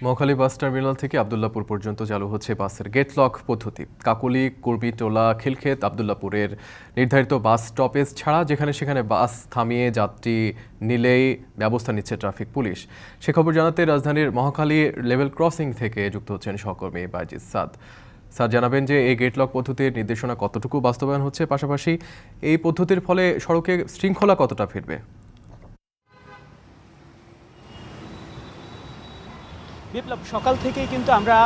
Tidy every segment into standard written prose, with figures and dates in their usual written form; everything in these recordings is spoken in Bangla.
মহাখালী বাস টার্মিনাল থেকে আব্দুল্লাপুর পর্যন্ত চালু হচ্ছে বাসের গেট লক পদ্ধতি। কাকলী, কুর্মিটোলা, খিলক্ষেত, আব্দুল্লাপুরের নির্ধারিত বাস স্টপেজ ছাড়া যেখানে সেখানে বাস থামিয়ে যাত্রী নিলেই ব্যবস্থা নিচ্ছে ট্রাফিক পুলিশ। সে খবর জানাতে রাজধানীর মহাখালী লেভেল ক্রসিং থেকে যুক্ত হচ্ছেন সহকর্মী বাইজিদ সাদ। স্যার জানাবেন যে এই গেট লক পদ্ধতির নির্দেশনা কতটুকু বাস্তবায়ন হচ্ছে, পাশাপাশি এই পদ্ধতির ফলে সড়কে শৃঙ্খলা কতটা ফিরবে? বিপ্লব, সকাল থেকেই কিন্তু আমরা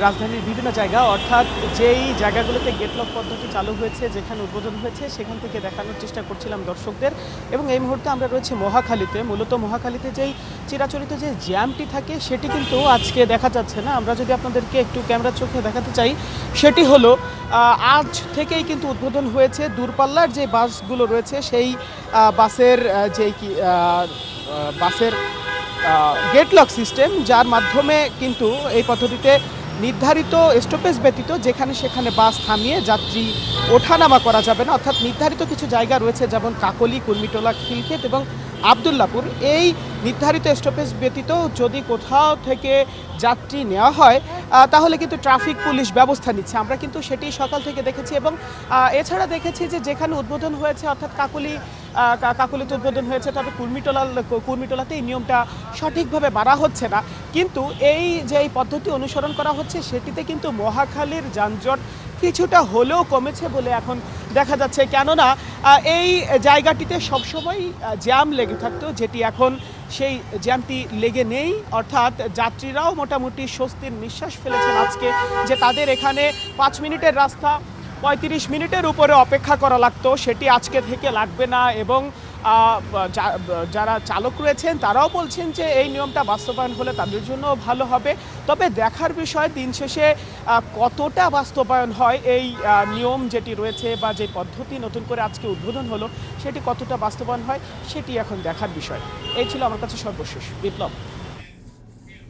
রাজধানীর বিভিন্ন জায়গা অর্থাৎ যেই জায়গাগুলোতে গেটলক পদ্ধতি চালু হয়েছে, যেখানে উদ্বোধন হয়েছে, সেখান থেকে দেখানোর চেষ্টা করছিলাম দর্শকদের। এবং এই মুহূর্তে আমরা রয়েছে মহাখালীতে। মূলত মহাখালীতে যেই চিরাচরিত যে জ্যামটি থাকে সেটি কিন্তু আজকে দেখা যাচ্ছে না। আমরা যদি আপনাদেরকে একটু ক্যামেরার চোখে দেখাতে চাই, সেটি হলো আজ থেকেই কিন্তু উদ্বোধন হয়েছে দূরপাল্লার যে বাসগুলো রয়েছে সেই বাসের বাসের গেটলক সিস্টেম, যার মাধ্যমে কিন্তু এই পদ্ধতিতে নির্ধারিত স্টপেজ ব্যতীত যেখানে সেখানে বাস থামিয়ে যাত্রী ওঠানামা করা যাবে না। অর্থাৎ নির্ধারিত কিছু জায়গা রয়েছে যেমন কাকলী, কুর্মিটোলা, খিলক্ষেত এবং আব্দুল্লাপুর। এই নির্ধারিত স্টপেজ ব্যতীত যদি কোথাও থেকে যাত্রী নেওয়া হয় তাহলে কিন্তু ট্রাফিক পুলিশ ব্যবস্থা নিচ্ছে। আমরা কিন্তু সেটি সকাল থেকে দেখেছি এবং এছাড়া দেখেছি যে যেখানে উদ্বোধন হয়েছে অর্থাৎ কাকলীতে উদ্বোধন হয়েছে, তবে কুর্মিটোলাতে এই নিয়মটা সঠিকভাবে মানা হচ্ছে না। কিন্তু এই যে এই পদ্ধতি অনুসরণ করা হচ্ছে সেটিতে কিন্তু মহাখালীর যানজট কিছুটা হলেও কমেছে বলে এখন দেখা যাচ্ছে। কেননা এই জায়গাটিতে সবসময় জ্যাম লেগে থাকতো, যেটি এখন সেই জ্যামটি লেগে নেই। অর্থাৎ যাত্রীরাও মোটামুটি স্বস্তির নিঃশ্বাস ফেলেছেন আজকে, যে তাদের এখানে 5 মিনিটের রাস্তা 35 মিনিটের উপরে অপেক্ষা করা লাগতো, সেটি আজকে থেকে লাগবে না। এবং যারা চালক রয়েছেন তারাও বলছেন যে এই নিয়মটা বাস্তবায়ন হলে তাদের জন্য ভালো হবে। তবে দেখার বিষয় দিন শেষে কতটা বাস্তবায়ন হয় এই নিয়ম যেটি রয়েছে বা যে পদ্ধতি নতুন করে আজকে উদ্বোধন হলো সেটি কতটা বাস্তবায়ন হয় সেটি এখন দেখার বিষয়। এই ছিল আমার কাছে সর্বশেষ। বিপ্লব।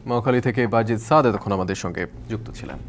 মহাখালী থেকে বাইজিদ সাদ এতক্ষণ আমাদের সঙ্গে যুক্ত ছিলেন।